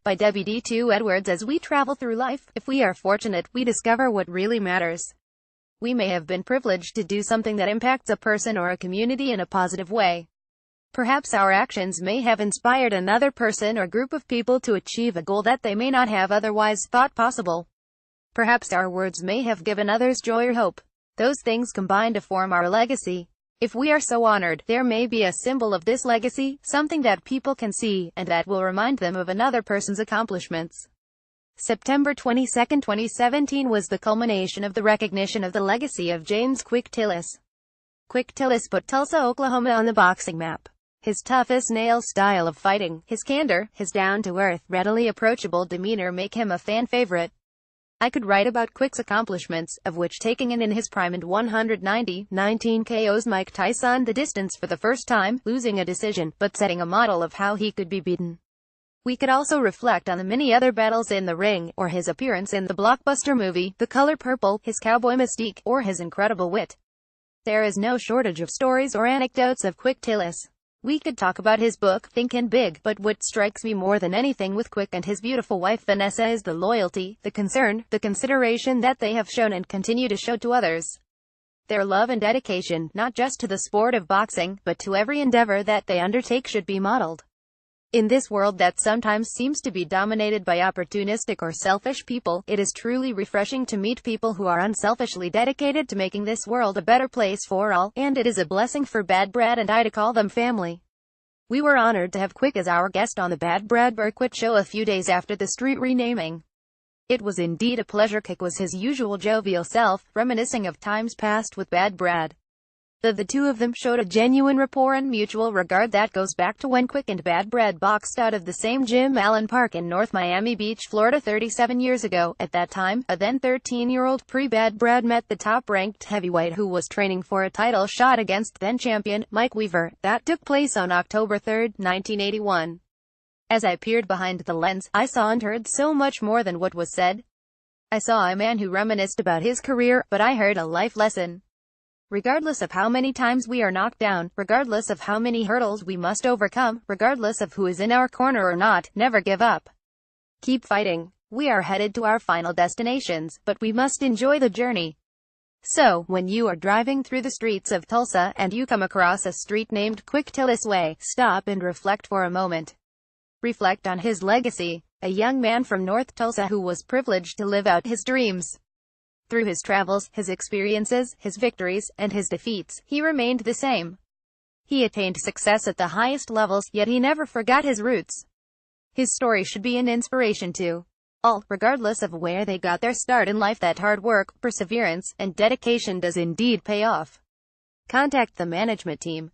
by W.D. Edwards. As we travel through life, if we are fortunate, we discover what really matters. We may have been privileged to do something that impacts a person or a community in a positive way. Perhaps our actions may have inspired another person or group of people to achieve a goal that they may not have otherwise thought possible. Perhaps our words may have given others joy or hope. Those things combine to form our legacy. If we are so honored, there may be a symbol of this legacy, something that people can see, and that will remind them of another person's accomplishments. September 22, 2017 was the culmination of the recognition of the legacy of James "Quick" Tillis. Quick Tillis put Tulsa, Oklahoma on the boxing map. His tough-as-nails style of fighting, his candor, his down-to-earth, readily approachable demeanor make him a fan favorite. I could write about Quick's accomplishments, of which taking in his prime and 19 KOs Mike Tyson the distance for the first time, losing a decision, but setting a model of how he could be beaten. We could also reflect on the many other battles in the ring, or his appearance in the blockbuster movie, The Color Purple, his cowboy mystique, or his incredible wit. There is no shortage of stories or anecdotes of Quick Tillis. We could talk about his book, Thinkin' Big, but what strikes me more than anything with Quick and his beautiful wife Vanessa is the loyalty, the concern, the consideration that they have shown and continue to show to others. Their love and dedication, not just to the sport of boxing, but to every endeavor that they undertake, should be modeled. In this world that sometimes seems to be dominated by opportunistic or selfish people, it is truly refreshing to meet people who are unselfishly dedicated to making this world a better place for all, and it is a blessing for Bad Brad and I to call them family. We were honored to have Quick as our guest on the Bad Brad Berkwitt show a few days after the street renaming. It was indeed a pleasure. Quick was his usual jovial self, reminiscing of times past with Bad Brad. The two of them showed a genuine rapport and mutual regard that goes back to when Quick and Bad Brad boxed out of the same gym, Allen Park in North Miami Beach, Florida 37 years ago. At that time, a then 13-year-old pre-Bad Brad met the top-ranked heavyweight who was training for a title shot against then-champion, Mike Weaver. That took place on October 3, 1981. As I peered behind the lens, I saw and heard so much more than what was said. I saw a man who reminisced about his career, but I heard a life lesson. Regardless of how many times we are knocked down, regardless of how many hurdles we must overcome, regardless of who is in our corner or not, never give up. Keep fighting. We are headed to our final destinations, but we must enjoy the journey. So, when you are driving through the streets of Tulsa, and you come across a street named Quick Tillis Way, stop and reflect for a moment. Reflect on his legacy, a young man from North Tulsa who was privileged to live out his dreams. Through his travels, his experiences, his victories, and his defeats, he remained the same. He attained success at the highest levels, yet he never forgot his roots. His story should be an inspiration to all, regardless of where they got their start in life. That hard work, perseverance, and dedication does indeed pay off. Contact the management team.